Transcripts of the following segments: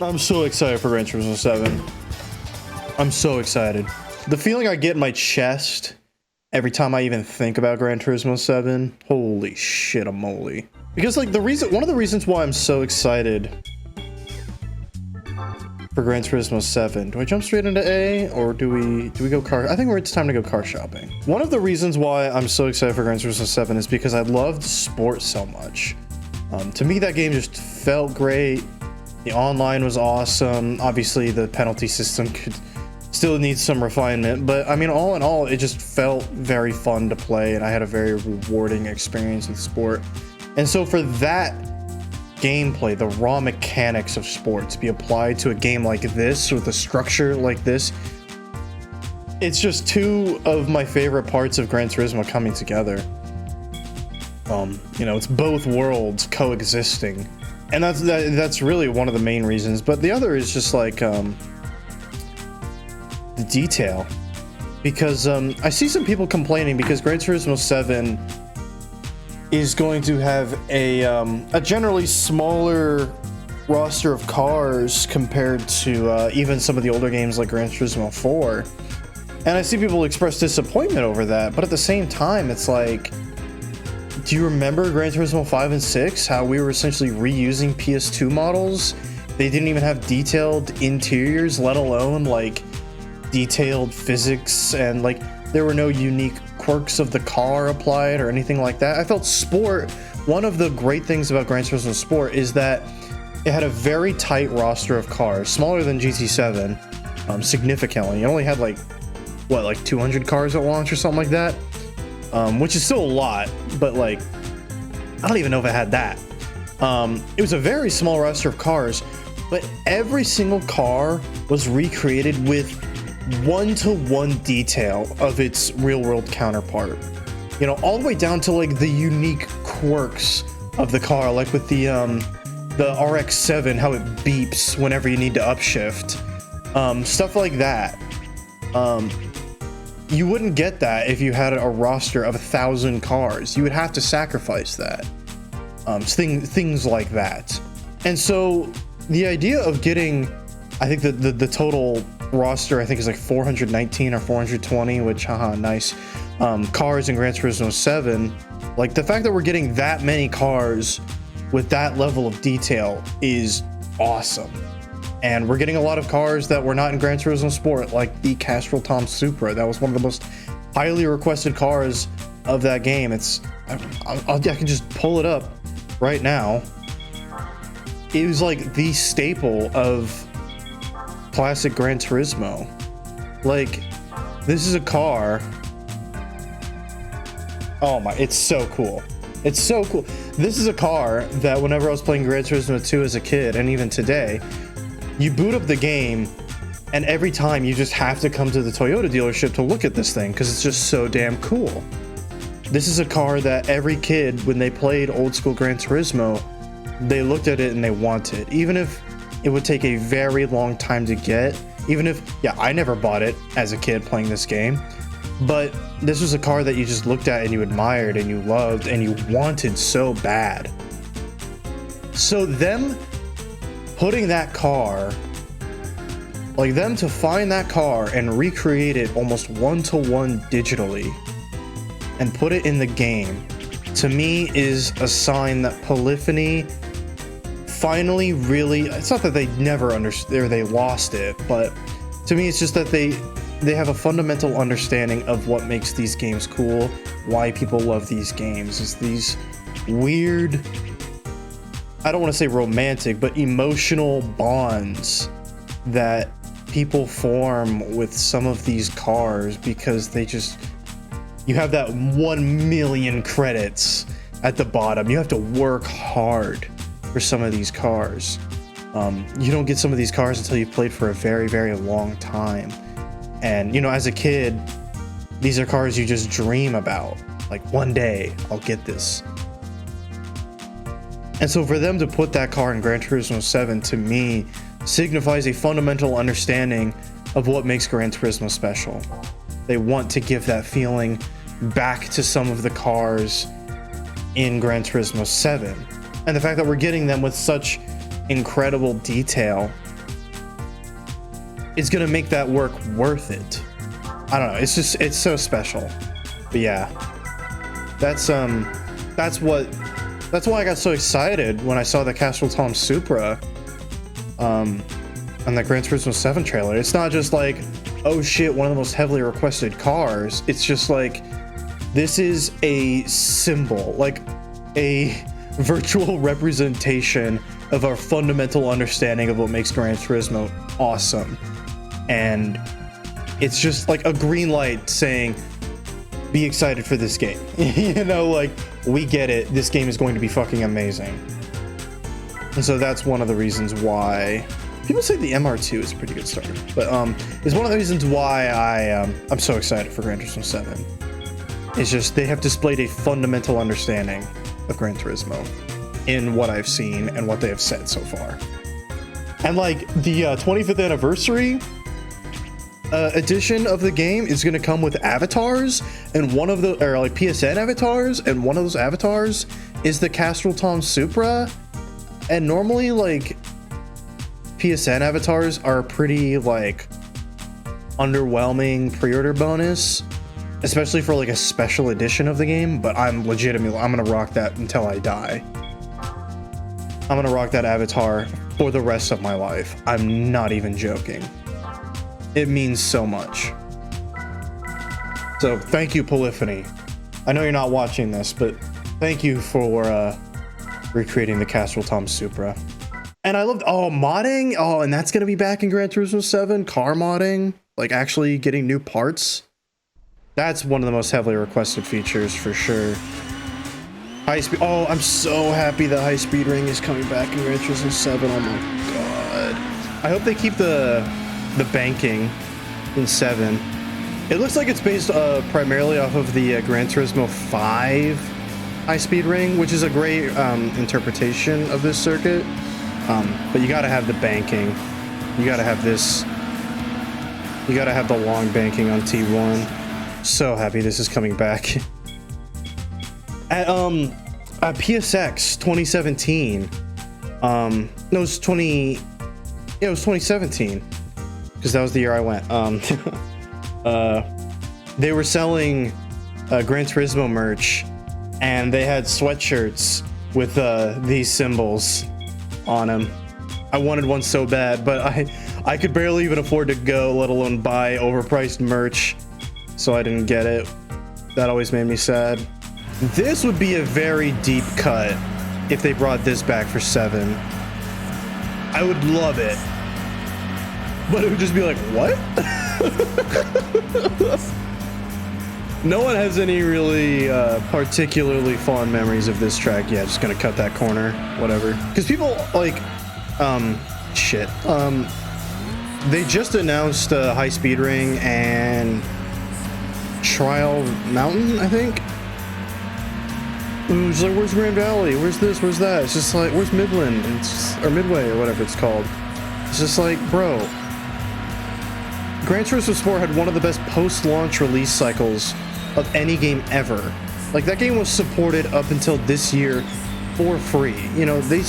I'm so excited for Gran Turismo 7. I'm so excited. The feeling I get in my chest every time I even think about Gran Turismo 7, holy shit, a moly. Because like one of the reasons why I'm so excited for Gran Turismo 7. Do I jump straight into A or do we go car? I think it's time to go car shopping. One of the reasons why I'm so excited for Gran Turismo 7 is because I loved sport so much. To me, that game just felt great. The online was awesome. Obviously, the penalty system could still need some refinement, but I mean, all in all, it just felt very fun to play, and I had a very rewarding experience with sport. And so for that gameplay, the raw mechanics of sport to be applied to a game like this with a structure like this, it's just two of my favorite parts of Gran Turismo coming together. You know, it's both worlds coexisting, and that's really one of the main reasons. But the other is just like the detail, because I see some people complaining because Gran Turismo 7 is going to have a generally smaller roster of cars compared to even some of the older games like Gran Turismo 4. And I see people express disappointment over that, but at the same time, it's like, do you remember Gran Turismo 5 and 6? How we were essentially reusing PS2 models? They didn't even have detailed interiors, let alone like detailed physics, and like there were no unique quirks of the car applied or anything like that. I felt Sport, one of the great things about Gran Turismo Sport is that it had a very tight roster of cars, smaller than GT7, significantly. It only had like 200 cars at launch or something like that, which is still a lot, but like I don't even know if it had that. It was a very small roster of cars, but every single car was recreated with one-to-one detail of its real-world counterpart. You know, all the way down to like the unique quirks of the car, like with the RX-7, how it beeps whenever you need to upshift, stuff like that. You wouldn't get that if you had a roster of 1,000 cars. You would have to sacrifice that. Things like that. And so the idea of getting, I think the total roster, I think, is like 419 or 420, which, haha, nice, cars in Gran Turismo 7. Like, the fact that we're getting that many cars with that level of detail is awesome. And we're getting a lot of cars that were not in Gran Turismo Sport, like the Castrol Tom Supra. That was one of the most highly requested cars of that game. I can just pull it up right now. It was like the staple of classic Gran Turismo. Like, this is a car. Oh my, it's so cool. It's so cool. This is a car that whenever I was playing Gran Turismo 2 as a kid, and even today, you boot up the game, and every time you just have to come to the Toyota dealership to look at this thing because it's just so damn cool. This is a car that every kid, when they played old school Gran Turismo, they looked at it and they wanted. Even if it would take a very long time to get, even if, yeah, I never bought it as a kid playing this game, but this was a car that you just looked at and you admired and you loved and you wanted so bad. So them putting that car, like them to find that car and recreate it almost one-to-one digitally and put it in the game, to me is a sign that Polyphony finally really, it's not that they never understood or they lost it, but to me it's just that they have a fundamental understanding of what makes these games cool, why people love these games. Is these weird, I don't want to say romantic, but emotional bonds that people form with some of these cars because they just, you have that 1 million credits at the bottom. You have to work hard for some of these cars. You don't get some of these cars until you've played for a very, very long time. And, you know, as a kid, these are cars you just dream about. Like, one day I'll get this. And so for them to put that car in Gran Turismo 7, to me, signifies a fundamental understanding of what makes Gran Turismo special. They want to give that feeling back to some of the cars in Gran Turismo 7. And the fact that we're getting them with such incredible detail is gonna make that work worth it. I don't know. It's just, it's so special. But yeah, that's why I got so excited when I saw the Castrol Tom Supra on the Gran Turismo 7 trailer. It's not just like, oh shit, one of the most heavily requested cars. It's just like, this is a symbol, like a virtual representation of our fundamental understanding of what makes Gran Turismo awesome. And it's just like a green light saying, be excited for this game. You know, like, we get it. This game is going to be fucking amazing. And so that's one of the reasons why people say the MR2 is a pretty good starter, but it's one of the reasons why I'm so excited for Gran Turismo 7. It's just they have displayed a fundamental understanding of Gran Turismo in what I've seen and what they have said so far. And like the 25th anniversary edition of the game is going to come with avatars, and one of the, or like PSN avatars, and one of those avatars is the Castrol Tom Supra. And normally, like, PSN avatars are pretty like underwhelming pre-order bonus, especially for like a special edition of the game. But I'm gonna rock that until I die. I'm gonna rock that avatar for the rest of my life. I'm not even joking. It means so much. So thank you, Polyphony. I know you're not watching this, but thank you for recreating the Castrol Tom Supra. And I loved, modding. Oh, and that's gonna be back in Gran Turismo 7. Car modding, like actually getting new parts. That's one of the most heavily requested features for sure. High speed. Oh, I'm so happy that high speed ring is coming back in Gran Turismo 7. Oh my god. I hope they keep the banking in 7. It looks like it's based primarily off of the Gran Turismo 5 high speed ring, which is a great interpretation of this circuit. But you gotta have the banking. You gotta have this. You gotta have the long banking on T1. So happy this is coming back. At PSX 2017. No, it was 2017. Because that was the year I went. They were selling Gran Turismo merch, and they had sweatshirts with these symbols on them. I wanted one so bad, but I could barely even afford to go, let alone buy overpriced merch, so I didn't get it. That always made me sad. This would be a very deep cut if they brought this back for 7. I would love it. But it would just be like, what? No one has any really particularly fond memories of this track. Yeah, just gonna cut that corner, whatever. Because people like, shit. They just announced High Speed Ring and Trial Mountain, I think. It was like, where's Grand Valley? Where's this? Where's that? It's just like, where's Midland? Or Midway, or whatever it's called. It's just like, bro. Gran Turismo Sport had one of the best post-launch release cycles of any game ever. Like, that game was supported up until this year for free. You know, they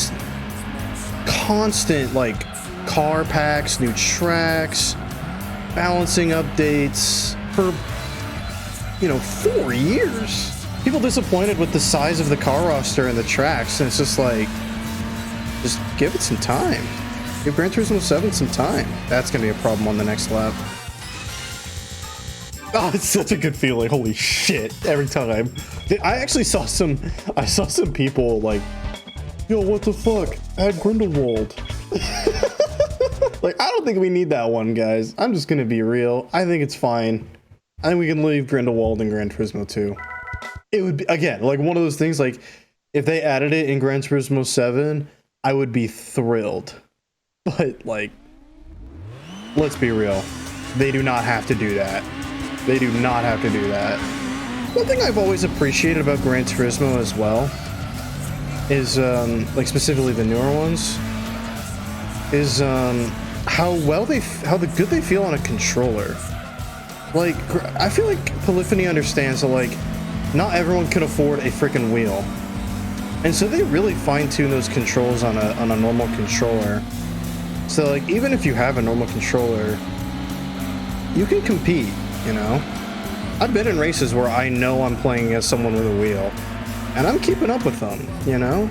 constant, like, car packs, new tracks, balancing updates for, you know, 4 years. People disappointed with the size of the car roster and the tracks, and it's just like, just give it some time. Give Gran Turismo 7 some time. That's gonna be a problem on the next lap. Oh, it's such a good feeling. Holy shit. Every time. I actually saw some people like, yo, what the fuck? Add Grindelwald. Like, I don't think we need that one, guys. I'm just gonna be real. I think it's fine. I think we can leave Grindelwald in Gran Turismo 2. It would be, again, like one of those things, like, if they added it in Gran Turismo 7, I would be thrilled. But, like, let's be real. They do not have to do that. They do not have to do that. One thing I've always appreciated about Gran Turismo as well is, like, specifically the newer ones, is, how good they feel on a controller. Like, I feel like Polyphony understands that, like, not everyone can afford a freaking wheel. And so they really fine-tune those controls on a normal controller. So, like, even if you have a normal controller, you can compete, you know? I've been in races where I know I'm playing against someone with a wheel, and I'm keeping up with them, you know?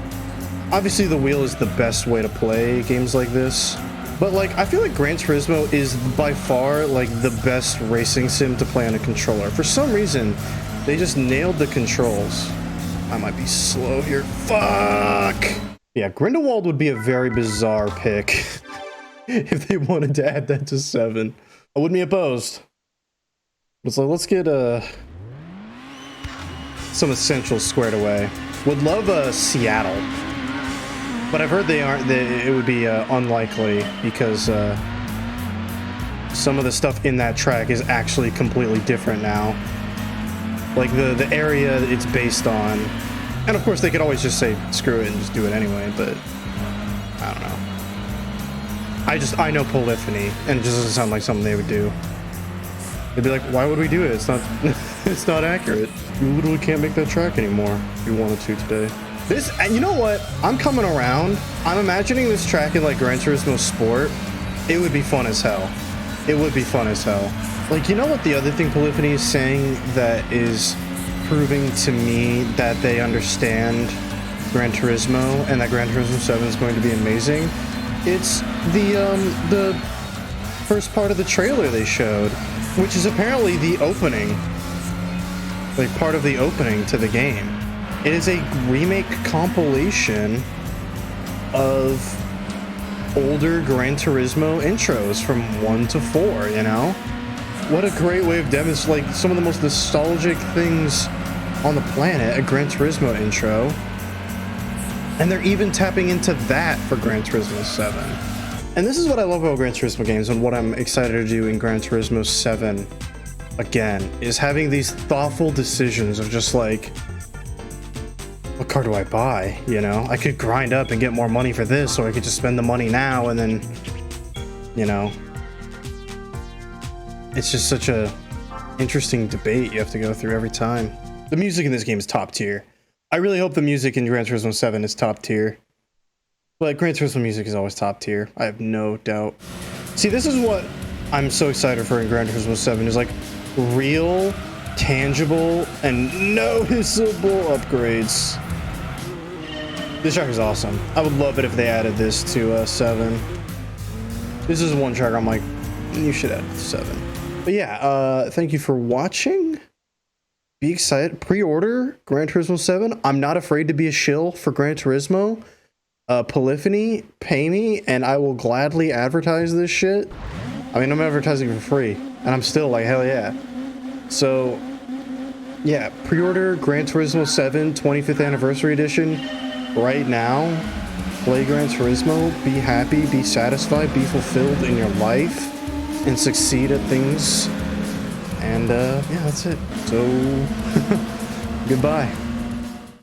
Obviously, the wheel is the best way to play games like this, but like, I feel like Gran Turismo is by far like the best racing sim to play on a controller. For some reason, they just nailed the controls. I might be slow here. Fuck! Yeah, Grindelwald would be a very bizarre pick if they wanted to add that to 7. I wouldn't be opposed. It's like, let's get some essentials squared away. Would love Seattle, but I've heard it would be unlikely because some of the stuff in that track is actually completely different now. Like the area it's based on, and of course they could always just say screw it and just do it anyway. But I don't know. I know polyphony, and it just doesn't sound like something they would do. They'd be like, why would we do it? It's not it's not accurate. You literally can't make that track anymore if you wanted to today. This, you know what? I'm coming around. I'm imagining this track in like Gran Turismo Sport. It would be fun as hell. It would be fun as hell. Like, you know what the other thing Polyphony is saying that is proving to me that they understand Gran Turismo and that Gran Turismo 7 is going to be amazing? It's the first part of the trailer they showed, which is apparently the opening, like part of the opening to the game. It is a remake compilation of older Gran Turismo intros from 1 to 4, you know? What a great way of demonstrating like some of the most nostalgic things on the planet, a Gran Turismo intro. And they're even tapping into that for Gran Turismo 7. And this is what I love about Gran Turismo games, and what I'm excited to do in Gran Turismo 7 again, is having these thoughtful decisions of just like, what car do I buy? You know, I could grind up and get more money for this, or I could just spend the money now and then, you know, it's just such a interesting debate you have to go through every time. The music in this game is top tier. I really hope the music in Gran Turismo 7 is top tier. But Gran Turismo music is always top tier. I have no doubt. See, this is what I'm so excited for in Gran Turismo 7 is like real, tangible, and noticeable upgrades. This track is awesome. I would love it if they added this to 7. This is one track I'm like, you should add it to 7. But yeah, thank you for watching. Be excited. Pre-order Gran Turismo 7. I'm not afraid to be a shill for Gran Turismo. Polyphony, pay me, and I will gladly advertise this shit. I mean, I'm advertising for free, and I'm still like, hell yeah. So, yeah, pre-order Gran Turismo 7 25th Anniversary Edition right now. Play Gran Turismo, be happy, be satisfied, be fulfilled in your life, and succeed at things. And, yeah, that's it. So, goodbye.